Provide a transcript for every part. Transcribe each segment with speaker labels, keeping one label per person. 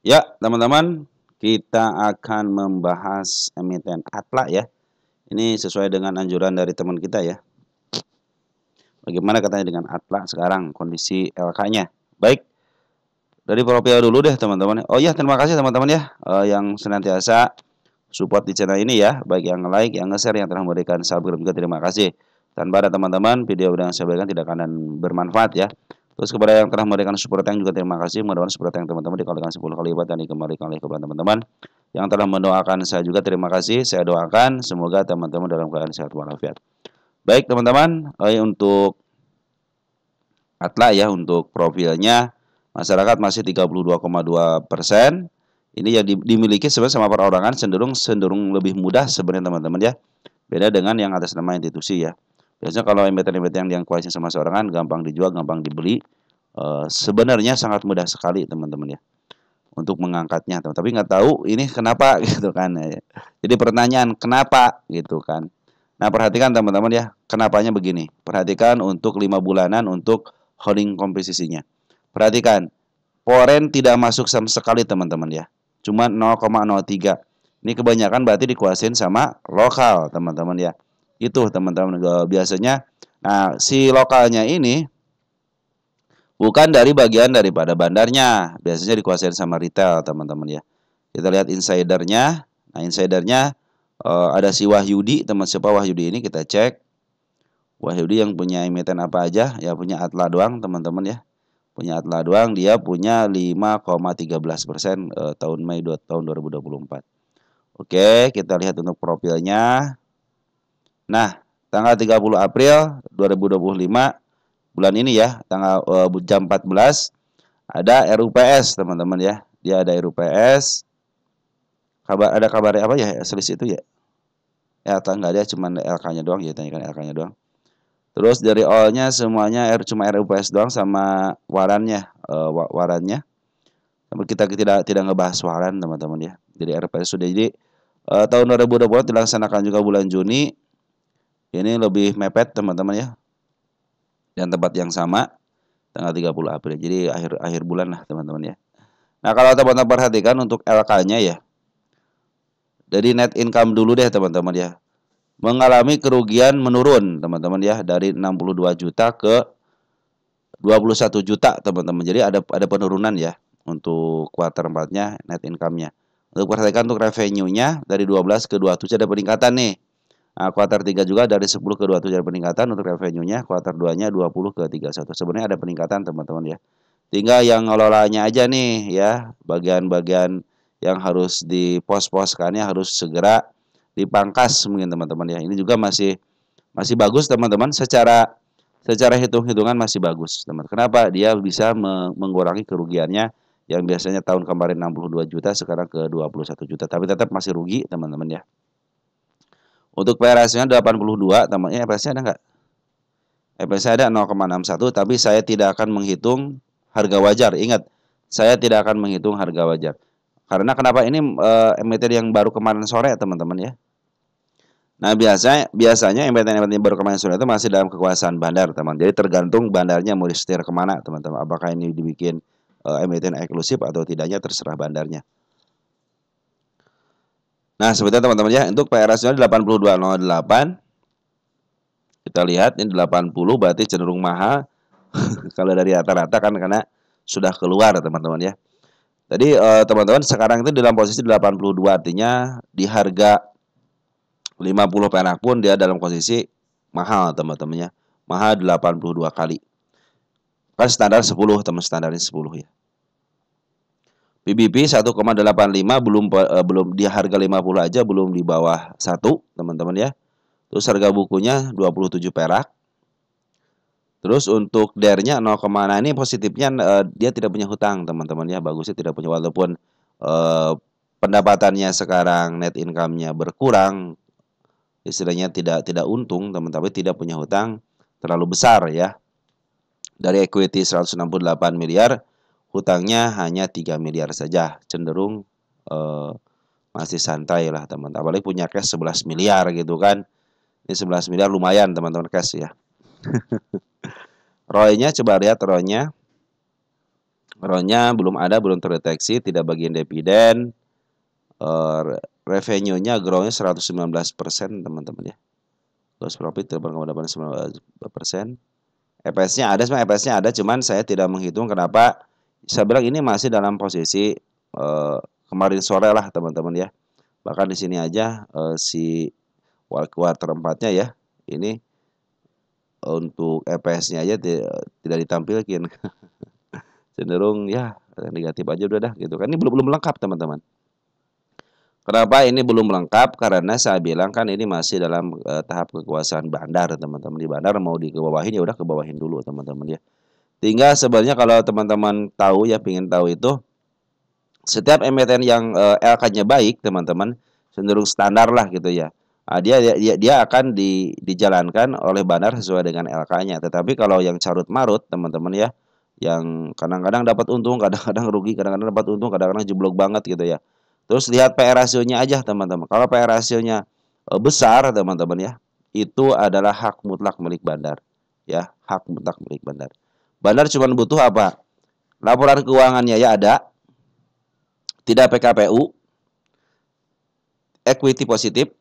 Speaker 1: Ya, teman-teman, kita akan membahas emiten Atla ya. Ini sesuai dengan anjuran dari teman kita ya. Bagaimana katanya dengan Atla sekarang kondisi LK-nya? Baik, dari profil dulu deh teman-teman. Oh iya, terima kasih teman-teman ya yang senantiasa support di channel ini ya. Baik yang like, yang nge-share, yang telah memberikan subscribe juga terima kasih. Tanpa ada teman-teman, video yang saya berikan tidak akan bermanfaat ya. Terus kepada yang telah memberikan support yang juga terima kasih. Mudah-mudahan support yang teman-teman dikalikan 10 kali lipat dan dikembalikan oleh kepada teman-teman. Yang telah mendoakan saya juga terima kasih. Saya doakan semoga teman-teman dalam keadaan sehat walafiat. Baik teman-teman, untuk Atla ya untuk profilnya masyarakat masih 32,2%. Ini yang dimiliki sebenarnya sama perorangan cenderung lebih mudah sebenarnya teman-teman ya. Beda dengan yang atas nama institusi ya. Biasanya kalau emiten-emiten yang kuasai sama seorangan gampang dijual, gampang dibeli. Sebenarnya sangat mudah sekali teman-teman ya untuk mengangkatnya. Tapi nggak tahu ini kenapa gitu kan. Jadi pertanyaan kenapa gitu kan. Nah perhatikan teman-teman ya, kenapanya begini. Perhatikan untuk 5 bulanan untuk holding komposisinya. Perhatikan, foreign tidak masuk sama sekali teman-teman ya. Cuma 0,03. Ini kebanyakan berarti dikuasain sama lokal teman-teman ya. Itu teman-teman biasanya. Nah si lokalnya ini bukan dari bagian daripada bandarnya. Biasanya dikuasain sama retail teman-teman ya. Kita lihat insidernya. Nah insidernya ada si Wahyudi. Teman siapa Wahyudi ini kita cek. Wahyudi yang punya emiten apa aja? Ya punya Atla doang teman-teman ya. Punya Atla doang, dia punya 5,13% tahun Mei tahun 2024. Oke, kita lihat untuk profilnya. Nah, tanggal 30 April 2025 bulan ini ya, tanggal jam 14 ada RUPS teman-teman ya. Dia ada RUPS. Ada kabar apa ya selisih itu ya? Ya, enggak ada cuman LK-nya doang ya, tanyakan LK-nya doang. Terus dari all-nya semuanya cuma RUPS doang sama warannya, warannya. Kita tidak ngebahas waran teman-teman ya. Jadi RPS sudah jadi tahun 2020 dilaksanakan juga bulan Juni. Ini lebih mepet teman-teman ya. Dan tempat yang sama tanggal 30 April. Jadi akhir bulan lah teman-teman ya. Nah, kalau teman-teman perhatikan untuk LK-nya ya. Dari net income dulu deh teman-teman ya. Mengalami kerugian menurun teman-teman ya dari 62 juta ke 21 juta teman-teman. Jadi ada penurunan ya untuk kuartal 4-nya net income-nya. Untuk perhatikan untuk revenue-nya dari 12 ke 27 ada peningkatan nih. Nah, kuartal 3 juga dari 10 ke 27 ada peningkatan untuk revenue-nya, kuartal 2-nya 20 ke 31. Sebenarnya ada peningkatan teman-teman ya. Tinggal yang ngelolanya aja nih ya, bagian-bagian yang harus dipos-poskannya harus segera dipangkas mungkin teman-teman ya. Ini juga masih bagus teman-teman secara hitung-hitungan masih bagus teman. Kenapa? Dia bisa mengurangi kerugiannya yang biasanya tahun kemarin 62 juta sekarang ke 21 juta. Tapi tetap masih rugi teman-teman ya. Untuk PRS-nya 82, temannya EPS-nya ada nggak? EPS-nya ada 0,61, tapi saya tidak akan menghitung harga wajar. Ingat, saya tidak akan menghitung harga wajar. Karena kenapa ini emiten yang baru kemarin sore teman-teman ya. Nah biasanya emiten-emiten yang baru kemarin sore itu masih dalam kekuasaan bandar teman. Jadi tergantung bandarnya mau disetir kemana teman-teman. Apakah ini dibikin emiten eksklusif atau tidaknya terserah bandarnya. Nah sebetulnya teman-teman ya untuk PRS-nya 8208. Kita lihat ini 80 berarti cenderung mahal. Kalau dari rata-rata kan karena sudah keluar teman-teman ya. Jadi teman-teman sekarang itu dalam posisi 82 artinya di harga 50 perak pun dia dalam posisi mahal teman-temannya. Mahal 82 kali. Kan standar 10 teman, standarnya 10 ya. PBB 1,85 belum di harga 50 aja belum di bawah 1 teman-teman ya. Terus harga bukunya 27 perak. Terus untuk DER-nya 0, nah ini positifnya dia tidak punya hutang teman-teman ya. Bagusnya tidak punya walaupun pendapatannya sekarang net income-nya berkurang, istilahnya tidak untung teman-teman, tapi tidak punya hutang terlalu besar ya. Dari equity 168 miliar, hutangnya hanya 3 miliar saja, cenderung masih santai lah teman-teman. Apalagi punya cash 11 miliar gitu kan. Ini 11 miliar lumayan teman-teman cash ya. ROE-nya coba lihat ROE-nya. RON-nya belum ada, belum terdeteksi, tidak bagian dividen. Revenue-nya grow-nya 119%, teman-teman ya. Gross profit 8,89%. EPS-nya ada, sebenarnya EPS-nya ada, cuman saya tidak menghitung. Kenapa? Saya bilang ini masih dalam posisi kemarin sore lah, teman-teman ya. Bahkan di sini aja si kuartal 4-nya ya, ini untuk EPS-nya aja tidak ditampilkan. Cenderung ya negatif aja udah dah gitu kan. Ini belum lengkap, teman-teman. Kenapa ini belum lengkap? Karena saya bilang kan ini masih dalam tahap kekuasaan bandar, teman-teman. Di bandar mau dikebawahin ya udah kebawahin dulu, teman-teman ya. Tinggal sebenarnya kalau teman-teman tahu ya, pengen tahu itu setiap emiten yang LK-nya baik, teman-teman, cenderung standar lah gitu ya. Dia akan dijalankan oleh bandar sesuai dengan LK-nya. Tetapi kalau yang carut marut, teman-teman ya, yang kadang-kadang dapat untung, kadang-kadang rugi, kadang-kadang dapat untung, kadang-kadang jeblok banget gitu ya. Terus lihat PR rasionya aja, teman-teman. Kalau PR rasionya besar, teman-teman ya, itu adalah hak mutlak milik bandar. Ya, hak mutlak milik bandar. Bandar cuma butuh apa? Laporan keuangannya ya ada, tidak PKPU, equity positif,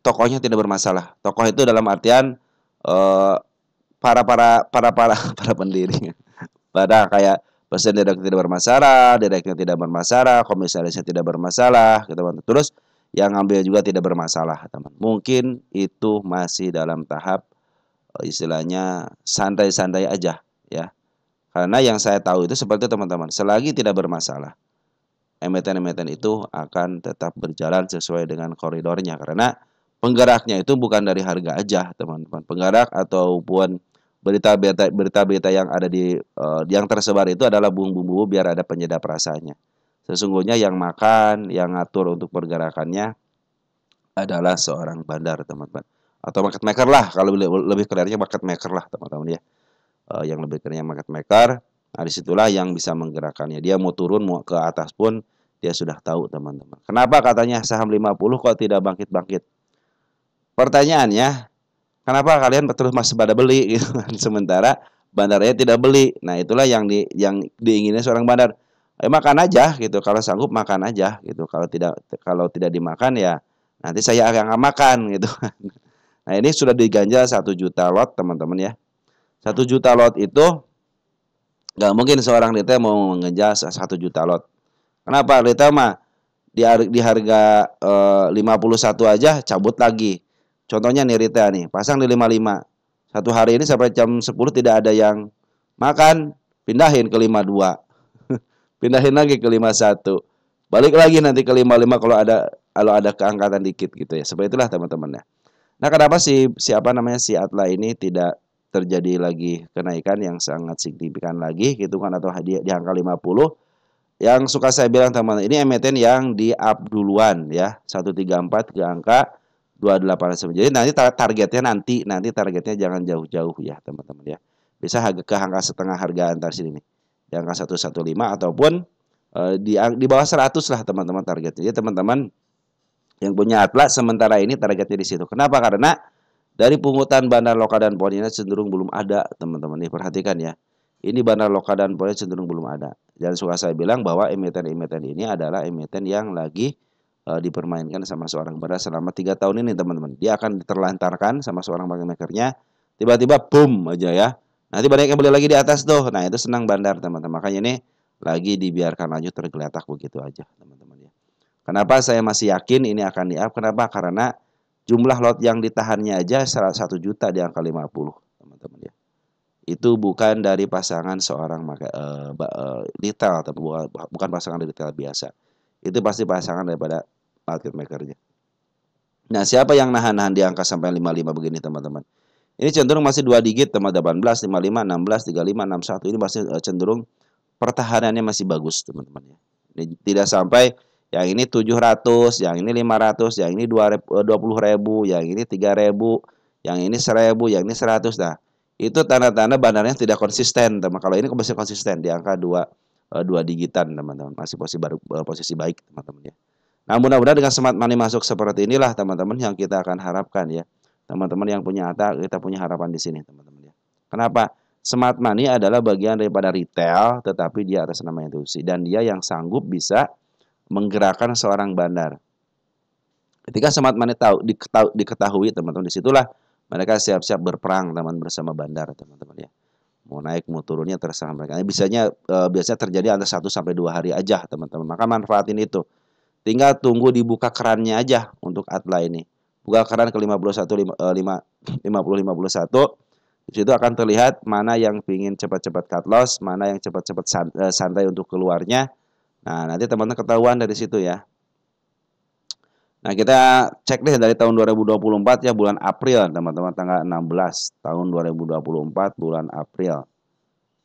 Speaker 1: tokohnya tidak bermasalah. Tokoh itu dalam artian eh, para pendiri. Pada kayak presiden tidak bermasalah, direkturnya tidak bermasalah, komisarisnya tidak bermasalah, gitu. Terus yang ngambil juga tidak bermasalah, teman. Mungkin itu masih dalam tahap istilahnya santai-santai aja, ya. Karena yang saya tahu itu seperti teman-teman, selagi tidak bermasalah, emiten-emiten itu akan tetap berjalan sesuai dengan koridornya. Karena penggeraknya itu bukan dari harga aja, teman-teman. Penggerak ataupun berita-berita yang ada yang tersebar itu adalah bumbu-bumbu biar ada penyedap rasanya. Sesungguhnya yang makan, yang ngatur untuk pergerakannya adalah seorang bandar, teman-teman. Atau market maker lah, kalau lebih kerennya market maker lah, teman-teman ya. Yang lebih kerennya market maker. Nah, disitulah yang bisa menggerakkannya. Dia mau turun, mau ke atas pun dia sudah tahu, teman-teman. Kenapa katanya saham 50 kok tidak bangkit-bangkit? Pertanyaannya, kenapa kalian terus masih pada beli gitu kan? Sementara bandarnya tidak beli. Nah, itulah yang diinginnya seorang bandar. Makan aja gitu. Kalau sanggup makan aja gitu. Kalau tidak dimakan ya nanti saya akan makan gitu. Nah, ini sudah diganjal 1 juta lot, teman-teman ya. 1 juta lot itu nggak mungkin seorang retail mau mengejar 1 juta lot. Kenapa? Retail mah di harga 51 aja cabut lagi. Contohnya nih retail nih, pasang di 55. Satu hari ini sampai jam 10 tidak ada yang makan, pindahin ke 52. Pindahin lagi ke 51. Balik lagi nanti ke 55 kalau ada keangkatan dikit gitu ya. Seperti itulah, teman-teman ya. Nah, kenapa si Atla ini tidak terjadi lagi kenaikan yang sangat signifikan lagi gitu kan, atau di angka 50? Yang suka saya bilang, teman, ini emiten yang di up duluan ya, 134 ke angka 289. Jadi nanti targetnya jangan jauh-jauh ya, teman-teman ya. Bisa ke angka setengah harga antar sini nih. Di angka 115 ataupun di bawah 100 lah, teman-teman, targetnya. Jadi teman-teman yang punya Atlas sementara ini targetnya di situ. Kenapa? Karena dari pungutan bandar lokal dan poinnya cenderung belum ada, teman-teman. Nih perhatikan ya. Ini bandar lokal dan poinnya cenderung belum ada. Dan suka saya bilang bahwa emiten-emiten ini adalah emiten yang lagi dipermainkan sama seorang bandar selama 3 tahun ini, teman-teman. Dia akan diterlantarkan sama seorang market makernya. Tiba-tiba boom aja ya. Nanti banyak yang beli lagi di atas tuh. Nah, itu senang bandar, teman-teman. Makanya ini lagi dibiarkan lanjut tergeletak begitu aja, teman-teman ya. Kenapa saya masih yakin ini akan di-up? Kenapa? Karena jumlah lot yang ditahannya aja 1 juta di angka 50, teman-teman ya. Itu bukan dari pasangan seorang retail, atau bukan pasangan retail biasa. Itu pasti pasangan daripada market makernya. Nah, siapa yang nahan-nahan di angka sampai 55 begini, teman-teman? Ini cenderung masih 2 digit, teman, 18, 55, 16, 35, 61. Ini masih cenderung pertahanannya masih bagus, teman-teman ya. Ini tidak sampai yang ini 700, yang ini 500, yang ini 20.000, yang ini 3.000, yang ini 1.000, yang ini 100. Nah, itu tanda-tanda bandarnya tidak konsisten, teman. Kalau ini masih konsisten di angka 2 digitan, teman-teman. Masih posisi baik, teman-teman ya. Nah, mudah-mudahan dengan smart money masuk seperti inilah, teman-teman, yang kita akan harapkan ya. Teman-teman yang punya ATA, kita punya harapan di sini, teman-teman ya. Kenapa? Smart money adalah bagian daripada retail, tetapi dia atas nama institusi. Dan dia yang sanggup bisa menggerakkan seorang bandar. Ketika smart money diketahui, teman-teman, disitulah mereka siap-siap berperang teman bersama bandar, teman-teman ya. Mau naik, mau turunnya terserah mereka. Biasanya terjadi antara 1 sampai 2 hari aja, teman-teman. Maka manfaatin itu. Tinggal tunggu dibuka kerannya aja untuk Atla ini. Buka keran ke 50-51. Di situ akan terlihat mana yang ingin cepat-cepat cut loss, mana yang cepat-cepat santai untuk keluarnya. Nah, nanti teman-teman ketahuan dari situ ya. Nah, kita cek deh dari tahun 2024 ya, bulan April, teman-teman, tanggal 16 tahun 2024 bulan April.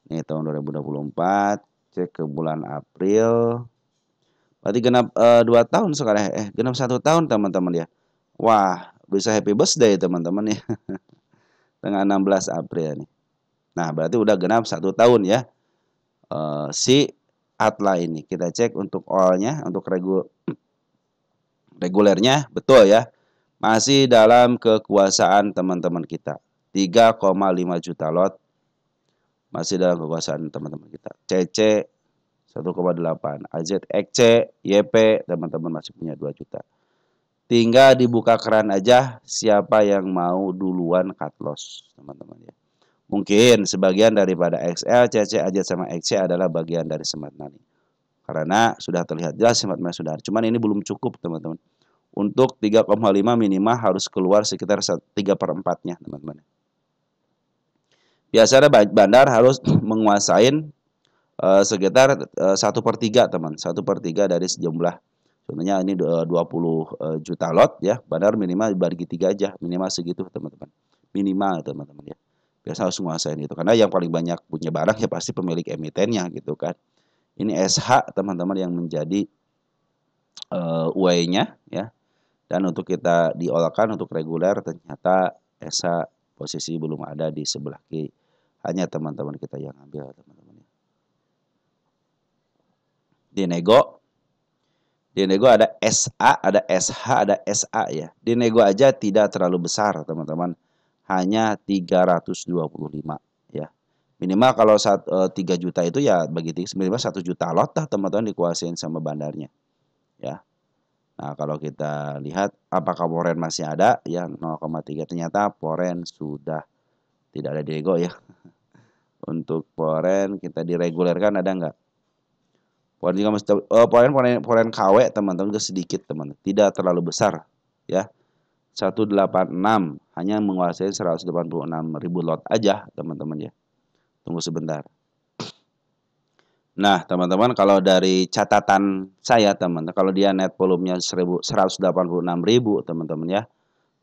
Speaker 1: Ini tahun 2024, cek ke bulan April. Berarti genap 2 tahun sekarang, genap 1 tahun, teman-teman ya. Wah, bisa happy birthday, teman-teman ya. Tanggal 16 April nih. Nah, berarti udah genap 1 tahun ya. Si Atla ini. Kita cek untuk all-nya, untuk regulernya, betul ya. Masih dalam kekuasaan teman-teman kita. 3,5 juta lot. Masih dalam kekuasaan teman-teman kita. CC 1,8. AZXC, YP, teman-teman masih punya 2 juta. Tinggal dibuka keran aja siapa yang mau duluan cut loss, teman-teman ya. Mungkin sebagian daripada XL, CC, AZ sama XC adalah bagian dari smart money. Karena sudah terlihat jelas smart money sudah. Cuman ini belum cukup, teman-teman. Untuk 3,5 minimal harus keluar sekitar 3/4-nya, teman-teman. Biasanya bandar harus menguasain sekitar 1/3, teman. 1/3 dari sejumlah. Contohnya ini 20 juta lot ya. Bandar minimal dibagi 3 aja. Minimal segitu, teman-teman. Minimal, teman-teman ya. Biasa harus menguasain itu. Karena yang paling banyak punya barang ya pasti pemilik emitennya gitu kan. Ini SH, teman-teman, yang menjadi way-nya ya. Dan untuk kita diolahkan untuk reguler ternyata SH posisi belum ada di sebelah kiri. Hanya teman-teman kita yang ambil, teman-teman. Di nego ada SA, ada SH, ada SA ya. Di nego aja tidak terlalu besar, teman-teman. Hanya 325 ya. Minimal kalau 3 juta itu ya bagi minimal 1 juta lot lah, teman-teman, dikuasain sama bandarnya. Ya. Nah, kalau kita lihat apakah foreign masih ada ya 0,3, ternyata foreign sudah tidak ada di nego ya. Untuk foreign kita diregulerkan ada enggak? Foreign juga masih foreign KW, teman-teman, juga sedikit, teman. Tidak terlalu besar ya. 186 hanya menguasai 186.000 lot aja, teman-teman ya. Tunggu sebentar. Nah, teman-teman, kalau dari catatan saya, teman-teman, kalau dia net volumenya 186.000, teman-teman ya.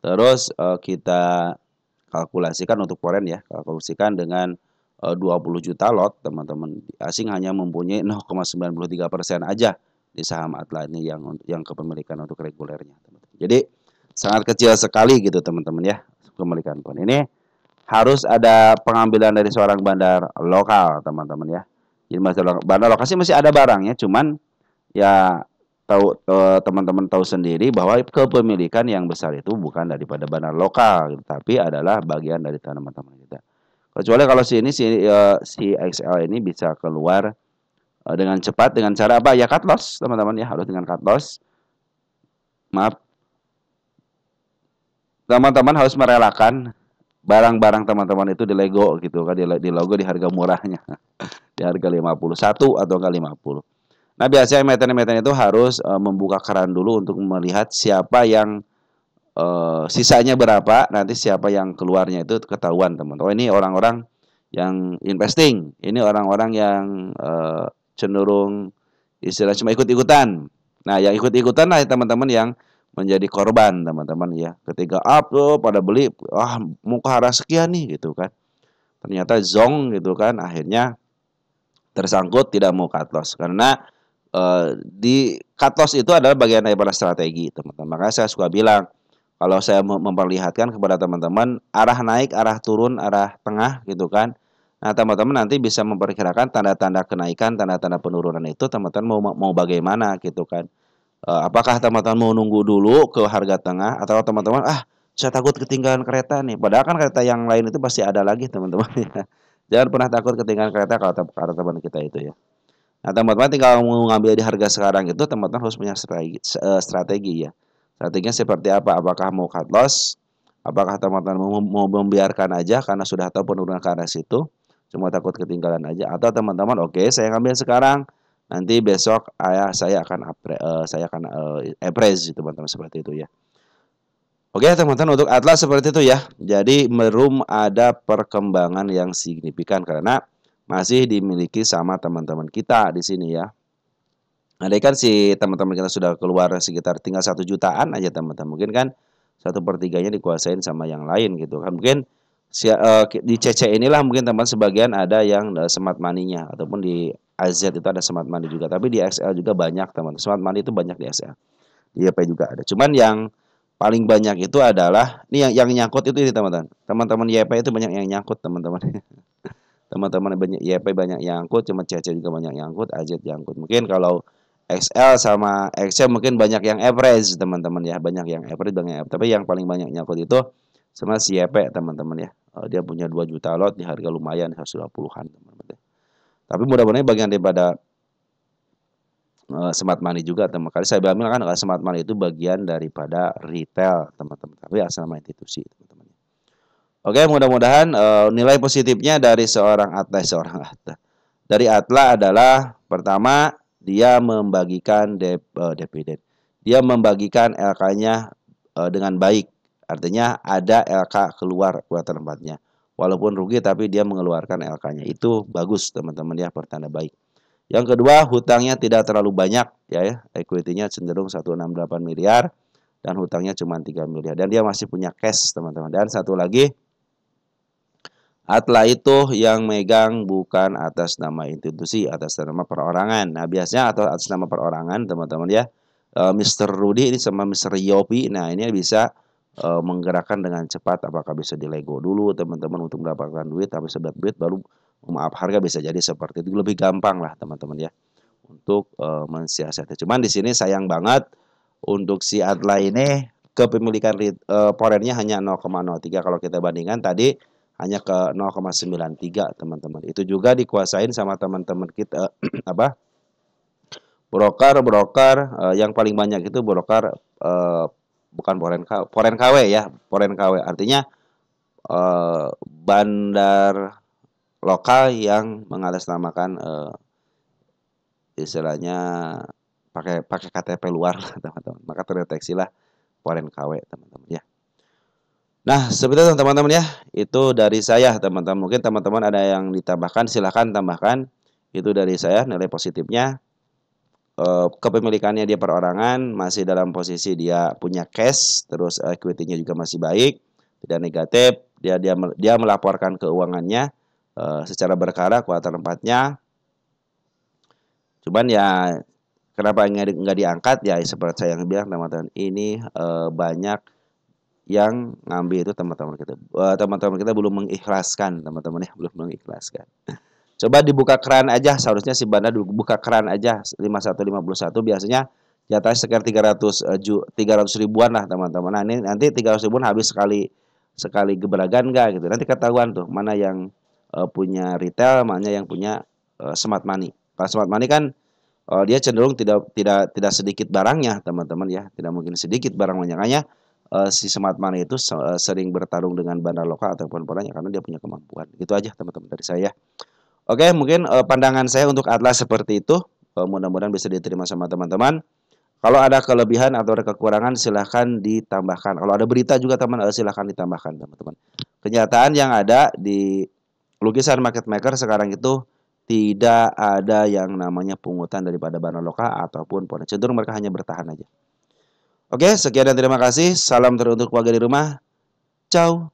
Speaker 1: Terus kita kalkulasikan untuk foreign ya, kalkulasikan dengan 20 juta lot, teman-teman. Asing hanya mempunyai 0,93% aja di saham Atla ini yang kepemilikan untuk regulernya, teman-teman. Jadi sangat kecil sekali gitu, teman-teman ya, kepemilikan pun. Ini harus ada pengambilan dari seorang bandar lokal, teman-teman ya. Jadi bandar lokasi masih ada barangnya, cuman ya teman-teman tahu sendiri bahwa kepemilikan yang besar itu bukan daripada bandar lokal, tapi adalah bagian dari teman-teman kita. Kecuali kalau si XL ini bisa keluar dengan cepat dengan cara apa? Ya cut loss, teman-teman ya, harus dengan cut loss. Maaf. Teman-teman harus merelakan barang-barang teman-teman itu di Lego gitu kan, di logo di harga murahnya. Di harga 51 atau enggak 50. Nah, biasanya emiten-emiten itu harus membuka keran dulu untuk melihat siapa yang sisanya berapa, nanti siapa yang keluarnya itu ketahuan, teman. Oh, ini orang-orang yang investing, ini orang-orang yang cenderung istilah cuma ikut-ikutan. Nah, yang ikut-ikutan lah teman-teman yang menjadi korban, teman-teman ya. Ketika up tuh pada beli, mau ke arah sekian nih gitu kan. Ternyata zong gitu kan, akhirnya tersangkut tidak mau cut loss karena di cut loss itu adalah bagian daripada strategi, teman-teman. Makanya saya suka bilang kalau saya memperlihatkan kepada teman-teman arah naik, arah turun, arah tengah gitu kan. Nah, teman-teman nanti bisa memperkirakan tanda-tanda kenaikan, tanda-tanda penurunan itu teman-teman mau bagaimana gitu kan. Apakah teman-teman mau nunggu dulu ke harga tengah atau teman-teman saya takut ketinggalan kereta nih. Padahal kan kereta yang lain itu pasti ada lagi, teman-teman ya. Jangan pernah takut ketinggalan kereta kalau kata teman kita itu ya. Nah, teman-teman tinggal mau ngambil di harga sekarang itu teman-teman harus punya strategi ya. Strateginya seperti apa? Apakah mau cut loss? Apakah teman-teman mau membiarkan aja karena sudah tahu penurunan ke arah situ, cuma takut ketinggalan aja? Atau teman-teman, oke, saya ngambil sekarang, nanti besok saya akan appraise teman-teman seperti itu ya. Oke teman-teman, untuk Atlas seperti itu ya. Jadi belum ada perkembangan yang signifikan karena masih dimiliki sama teman-teman kita di sini ya. Andai kan si teman-teman kita sudah keluar sekitar tinggal 1 jutaan aja teman-teman, mungkin kan 1/3-nya dikuasain sama yang lain gitu kan. Mungkin di CC inilah mungkin teman sebagian ada yang smart money-nya, ataupun di AZ itu ada smart money juga. Tapi di XL juga banyak teman. Smart money itu banyak di XL. Di YP juga ada. Cuman yang paling banyak itu adalah ini yang nyangkut itu ini teman-teman. Teman-teman YP itu banyak yang nyangkut teman-teman. Teman-teman banyak YP banyak yang nyangkut, cuma CC juga banyak yang nyangkut, AZ nyangkut. Mungkin kalau XL sama XL mungkin banyak yang average teman-teman ya, banyak yang average banyak, tapi yang paling banyak nyangkut itu sama si YP teman-teman ya. Dia punya 2 juta lot di harga lumayan 120-an teman-teman. Tapi mudah-mudahan bagian daripada smart money juga teman. Kali saya bilang kan smart money itu bagian daripada retail teman-teman, tapi asal nama institusi teman-teman. Oke, mudah-mudahan nilai positifnya dari seorang dari Atla adalah pertama dia membagikan dividen. Dia membagikan LK-nya dengan baik. Artinya ada LK keluar buat tempatnya. Walaupun rugi tapi dia mengeluarkan LK-nya. Itu bagus teman-teman ya, pertanda baik. Yang kedua, hutangnya tidak terlalu banyak ya. Equity-nya cenderung 168 miliar dan hutangnya cuma 3 miliar dan dia masih punya cash teman-teman. Dan satu lagi, Atla itu yang megang bukan atas nama institusi, atas nama perorangan. Nah, biasanya atau atas nama perorangan, teman-teman ya. Mr. Rudy ini sama Mr. Yopi. Nah, ini bisa menggerakkan dengan cepat. Apakah bisa dilego dulu, teman-teman, untuk mendapatkan duit, tapi sebat duit baru maaf harga bisa jadi seperti itu. Lebih gampang lah, teman-teman ya, untuk mensiasati. Cuman di sini sayang banget untuk si Atla ini kepemilikan porennya hanya 0,03 kalau kita bandingkan tadi hanya ke 0,93 teman-teman. Itu juga dikuasain sama teman-teman kita apa? Broker yang paling banyak itu broker bukan Foreign KW ya, Foreign KW. Artinya bandar lokal yang mengatasnamakan istilahnya pakai KTP luar teman-teman. Maka terdeteksilah Foreign KW teman-teman ya. Nah, seperti itu teman-teman ya. Itu dari saya teman-teman. Mungkin teman-teman ada yang ditambahkan, silahkan tambahkan. Itu dari saya nilai positifnya. Kepemilikannya dia perorangan, masih dalam posisi dia punya cash, terus equity-nya juga masih baik, tidak negatif. Dia melaporkan keuangannya secara berkala kuartal 4-nya. Cuman ya kenapa nggak diangkat ya seperti saya yang bilang teman-teman. Ini banyak yang ngambil itu teman-teman kita belum mengikhlaskan teman-teman ya, belum mengikhlaskan. Coba dibuka keran aja, seharusnya si bandar dibuka keran aja 5151 biasanya jatah sekitar 300 ribuan lah teman-teman. Nah, ini nanti 300 ribuan habis sekali gebrakan enggak gitu. Nanti ketahuan tuh mana yang punya retail, mana yang punya smart money. Kalau smart money kan dia cenderung tidak sedikit barangnya teman-teman ya, tidak mungkin sedikit barang makanya si smart money itu sering bertarung dengan bandar lokal ataupun polanya karena dia punya kemampuan. Itu aja teman-teman dari saya. Oke, mungkin pandangan saya untuk Atlas seperti itu. Mudah-mudahan bisa diterima sama teman-teman. Kalau ada kelebihan atau ada kekurangan silahkan ditambahkan. Kalau ada berita juga teman silahkan ditambahkan teman-teman. Kenyataan yang ada di lukisan market maker sekarang itu tidak ada yang namanya pungutan daripada bandar lokal ataupun polanya. Cenderung mereka hanya bertahan aja. Oke, sekian dan terima kasih. Salam teruntuk keluarga di rumah. Ciao.